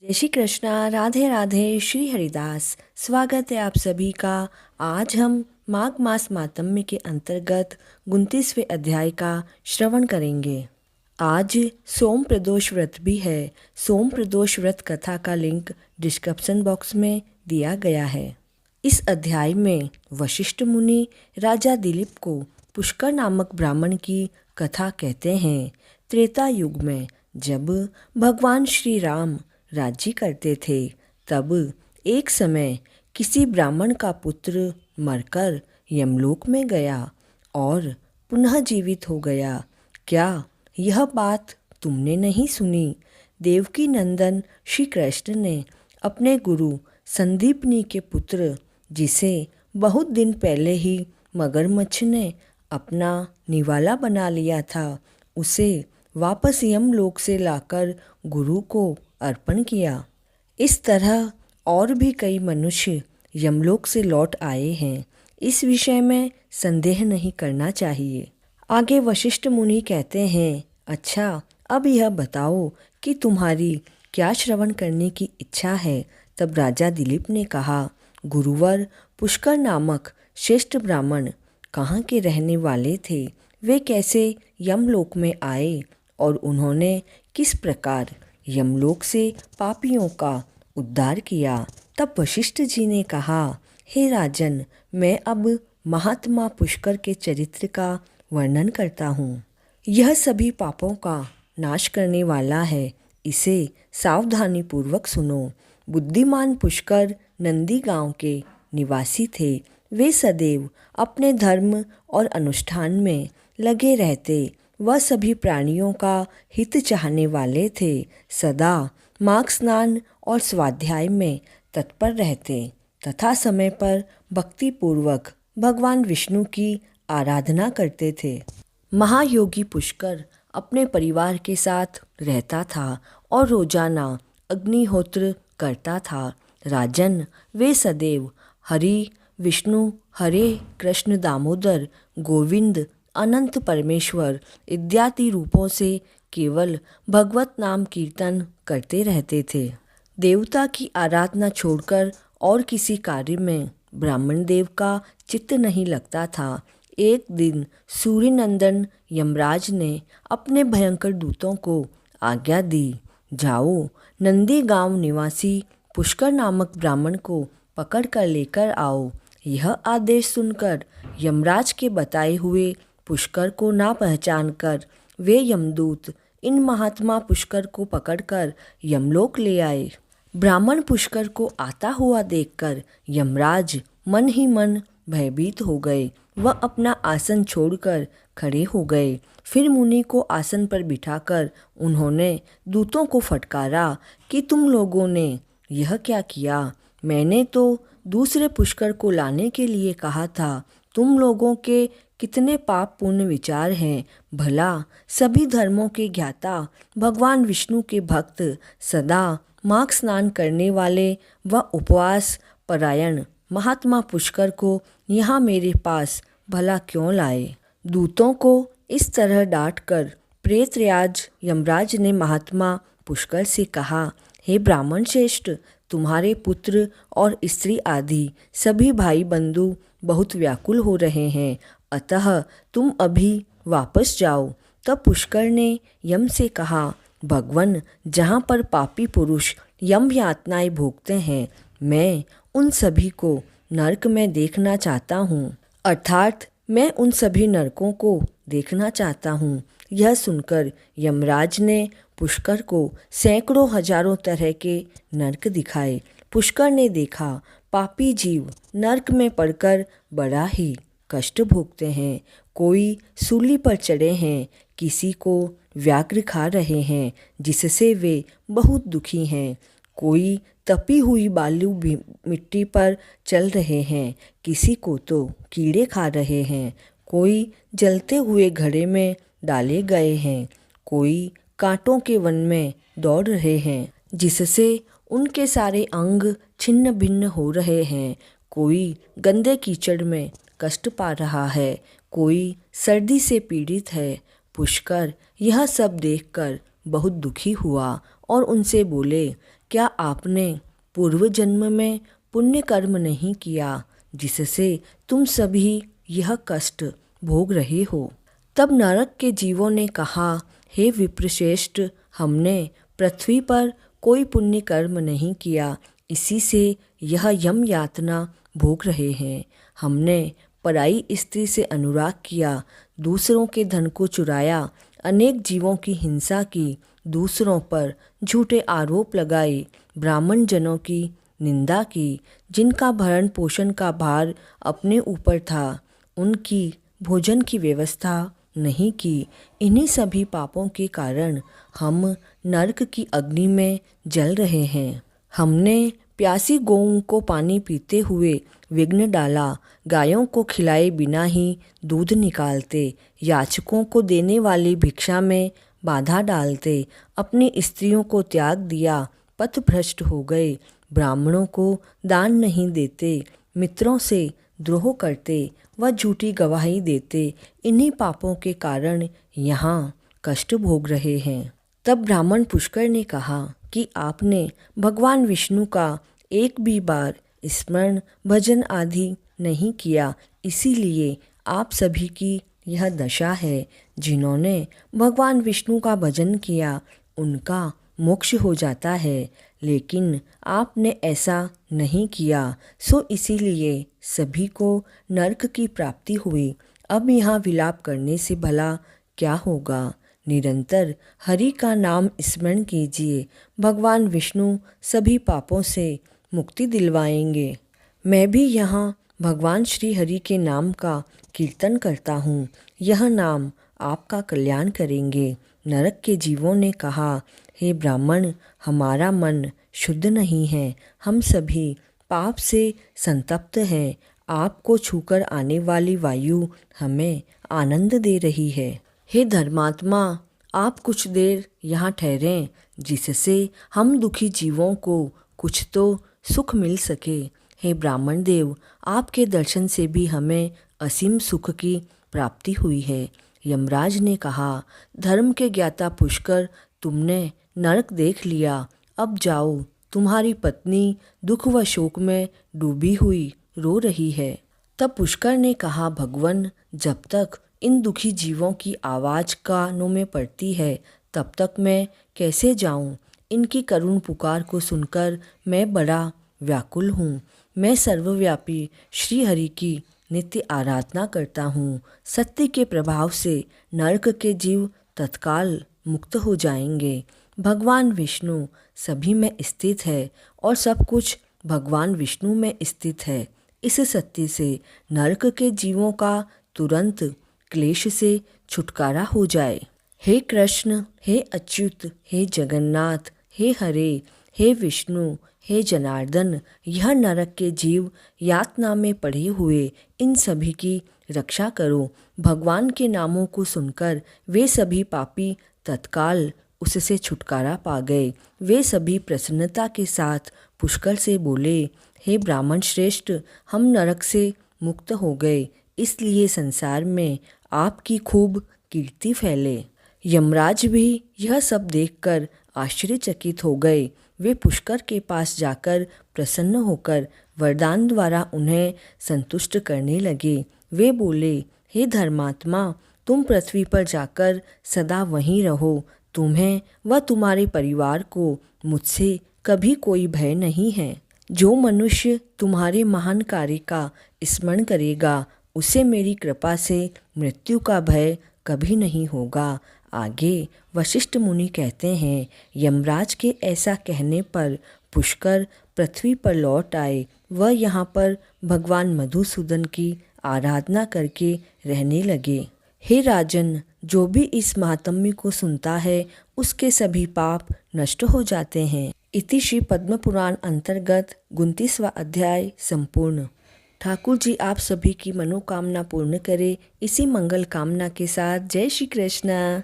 जय श्री कृष्णा। राधे राधे। श्री हरिदास। स्वागत है आप सभी का। आज हम माघ मास मातम्य के अंतर्गत 29वें अध्याय का श्रवण करेंगे। आज सोम प्रदोष व्रत भी है। सोम प्रदोष व्रत कथा का लिंक डिस्क्रिप्शन बॉक्स में दिया गया है। इस अध्याय में वशिष्ठ मुनि राजा दिलीप को पुष्कर नामक ब्राह्मण की कथा कहते हैं। त्रेता युग में जब भगवान श्री राम राज्य करते थे, तब एक समय किसी ब्राह्मण का पुत्र मरकर यमलोक में गया और पुनः जीवित हो गया। क्या यह बात तुमने नहीं सुनी? देवकी नंदन श्री कृष्ण ने अपने गुरु संदीपनी के पुत्र, जिसे बहुत दिन पहले ही मगरमच्छ ने अपना निवाला बना लिया था, उसे वापस यमलोक से लाकर गुरु को अर्पण किया। इस तरह और भी कई मनुष्य यमलोक से लौट आए हैं। इस विषय में संदेह नहीं करना चाहिए। आगे वशिष्ठ मुनि कहते हैं, अच्छा अब यह बताओ कि तुम्हारी क्या श्रवण करने की इच्छा है। तब राजा दिलीप ने कहा, गुरुवर, पुष्कर नामक श्रेष्ठ ब्राह्मण कहाँ के रहने वाले थे? वे कैसे यमलोक में आए और उन्होंने किस प्रकार यमलोक से पापियों का उद्धार किया? तब वशिष्ठ जी ने कहा, हे राजन, मैं अब महात्मा पुष्कर के चरित्र का वर्णन करता हूँ। यह सभी पापों का नाश करने वाला है। इसे सावधानी पूर्वक सुनो। बुद्धिमान पुष्कर नंदी गांव के निवासी थे। वे सदैव अपने धर्म और अनुष्ठान में लगे रहते। वह सभी प्राणियों का हित चाहने वाले थे। सदा माघ स्नान और स्वाध्याय में तत्पर रहते तथा समय पर भक्तिपूर्वक भगवान विष्णु की आराधना करते थे। महायोगी पुष्कर अपने परिवार के साथ रहता था और रोजाना अग्निहोत्र करता था। राजन, वे सदैव हरि विष्णु, हरे कृष्ण, दामोदर, गोविंद, अनंत परमेश्वर इत्यादि रूपों से केवल भगवत नाम कीर्तन करते रहते थे। देवता की आराधना छोड़कर और किसी कार्य में ब्राह्मण देव का चित्त नहीं लगता था। एक दिन सूर्यनंदन यमराज ने अपने भयंकर दूतों को आज्ञा दी, जाओ नंदी गांव निवासी पुष्कर नामक ब्राह्मण को पकड़ कर लेकर आओ। यह आदेश सुनकर यमराज के बताए हुए पुष्कर को ना पहचान कर वे यमदूत इन महात्मा पुष्कर को पकड़कर यमलोक ले आए। ब्राह्मण पुष्कर को आता हुआ देखकर यमराज मन ही मन भयभीत हो गए। वह अपना आसन छोड़कर खड़े हो गए। फिर मुनि को आसन पर बिठाकर उन्होंने दूतों को फटकारा कि तुम लोगों ने यह क्या किया? मैंने तो दूसरे पुष्कर को लाने के लिए कहा था। तुम लोगों के कितने पाप पूर्ण विचार हैं। भला सभी धर्मों के ज्ञाता भगवान विष्णु के भक्त, सदा माघ स्नान करने वाले व उपवास परायण महात्मा पुष्कर को यहाँ मेरे पास भला क्यों लाए? दूतों को इस तरह डांटकर प्रेतराज यमराज ने महात्मा पुष्कर से कहा, हे ब्राह्मण श्रेष्ठ, तुम्हारे पुत्र और स्त्री आदि सभी भाई बंधु बहुत व्याकुल हो रहे हैं, अतः तुम अभी वापस जाओ। तब पुष्कर ने यम से कहा, भगवन, जहाँ पर पापी पुरुष यम यातनाएं भोगते हैं, मैं उन सभी को नरक में देखना चाहता हूँ, अर्थात मैं उन सभी नरकों को देखना चाहता हूँ। यह सुनकर यमराज ने पुष्कर को सैकड़ों हजारों तरह के नरक दिखाए। पुष्कर ने देखा पापी जीव नरक में पड़कर बड़ा ही कष्ट भोगते हैं। कोई सूली पर चढ़े हैं, किसी को व्याघ्र खा रहे हैं जिससे वे बहुत दुखी हैं। कोई तपी हुई बालू मिट्टी पर चल रहे हैं, किसी को तो कीड़े खा रहे हैं। कोई जलते हुए घड़े में डाले गए हैं, कोई कांटों के वन में दौड़ रहे हैं जिससे उनके सारे अंग छिन्न भिन्न हो रहे हैं। कोई गंदे कीचड़ में कष्ट पा रहा है, कोई सर्दी से पीड़ित है। पुष्कर यह सब देखकर बहुत दुखी हुआ और उनसे बोले, क्या आपने पूर्व जन्म में पुण्य कर्म नहीं किया जिससे तुम सभी यह कष्ट भोग रहे हो? तब नरक के जीवों ने कहा, हे विप्रश्रेष्ठ, हमने पृथ्वी पर कोई पुण्य कर्म नहीं किया, इसी से यह यम यातना भोग रहे हैं। हमने पराई स्त्री से अनुराग किया, दूसरों के धन को चुराया, अनेक जीवों की हिंसा की, दूसरों पर झूठे आरोप लगाए, ब्राह्मण जनों की निंदा की, जिनका भरण पोषण का भार अपने ऊपर था, उनकी भोजन की व्यवस्था नहीं की। इन्हीं सभी पापों के कारण हम नरक की अग्नि में जल रहे हैं। हमने प्यासी गौओं को पानी पीते हुए विघ्न डाला, गायों को खिलाए बिना ही दूध निकालते, याचकों को देने वाली भिक्षा में बाधा डालते, अपनी स्त्रियों को त्याग दिया, पथभ्रष्ट हो गए, ब्राह्मणों को दान नहीं देते, मित्रों से द्रोह करते व झूठी गवाही देते। इन्हीं पापों के कारण यहाँ कष्ट भोग रहे हैं। तब ब्राह्मण पुष्कर ने कहा कि आपने भगवान विष्णु का एक भी बार स्मरण भजन आदि नहीं किया, इसीलिए आप सभी की यह दशा है। जिन्होंने भगवान विष्णु का भजन किया उनका मोक्ष हो जाता है, लेकिन आपने ऐसा नहीं किया, सो इसीलिए सभी को नरक की प्राप्ति हुई। अब यहाँ विलाप करने से भला क्या होगा? निरंतर हरि का नाम स्मरण कीजिए, भगवान विष्णु सभी पापों से मुक्ति दिलवाएंगे। मैं भी यहाँ भगवान श्री हरि के नाम का कीर्तन करता हूँ, यह नाम आपका कल्याण करेंगे। नरक के जीवों ने कहा, हे ब्राह्मण, हमारा मन शुद्ध नहीं है, हम सभी पाप से संतप्त हैं। आपको छूकर आने वाली वायु हमें आनंद दे रही है। हे धर्मात्मा, आप कुछ देर यहाँ ठहरें, जिससे हम दुखी जीवों को कुछ तो सुख मिल सके। हे ब्राह्मण देव, आपके दर्शन से भी हमें असीम सुख की प्राप्ति हुई है। यमराज ने कहा, धर्म के ज्ञाता पुष्कर, तुमने नरक देख लिया, अब जाओ, तुम्हारी पत्नी दुख व शोक में डूबी हुई रो रही है। तब पुष्कर ने कहा, भगवन, जब तक इन दुखी जीवों की आवाज़ कानों में पड़ती है तब तक मैं कैसे जाऊं? इनकी करुण पुकार को सुनकर मैं बड़ा व्याकुल हूँ। मैं सर्वव्यापी श्री हरि की नित्य आराधना करता हूँ। सत्य के प्रभाव से नरक के जीव तत्काल मुक्त हो जाएंगे। भगवान विष्णु सभी में स्थित है और सब कुछ भगवान विष्णु में स्थित है। इस सत्य से नरक के जीवों का तुरंत क्लेश से छुटकारा हो जाए। हे कृष्ण, हे अच्युत, हे जगन्नाथ, हे हरे, हे विष्णु, हे जनार्दन, यह नरक के जीव यातना में पड़े हुए इन सभी की रक्षा करो। भगवान के नामों को सुनकर वे सभी पापी तत्काल उससे छुटकारा पा गए। वे सभी प्रसन्नता के साथ पुष्कर से बोले, हे ब्राह्मण श्रेष्ठ, हम नरक से मुक्त हो गए, इसलिए संसार में आपकी खूब कीर्ति फैले। यमराज भी यह सब देखकर आश्चर्यचकित हो गए। वे पुष्कर के पास जाकर प्रसन्न होकर वरदान द्वारा उन्हें संतुष्ट करने लगे। वे बोले, हे धर्मात्मा, तुम पृथ्वी पर जाकर सदा वहीं रहो। तुम्हें व तुम्हारे परिवार को मुझसे कभी कोई भय नहीं है। जो मनुष्य तुम्हारे महान कार्य का स्मरण करेगा, उसे मेरी कृपा से मृत्यु का भय कभी नहीं होगा। आगे वशिष्ठ मुनि कहते हैं, यमराज के ऐसा कहने पर पुष्कर पृथ्वी पर लौट आए। वह यहाँ पर भगवान मधुसूदन की आराधना करके रहने लगे। हे राजन, जो भी इस महात्म्य को सुनता है उसके सभी पाप नष्ट हो जाते हैं। इति श्री पद्म पुराण अंतर्गत 29वां अध्याय संपूर्ण। ठाकुर जी आप सभी की मनोकामना पूर्ण करे, इसी मंगल कामना के साथ जय श्री कृष्ण।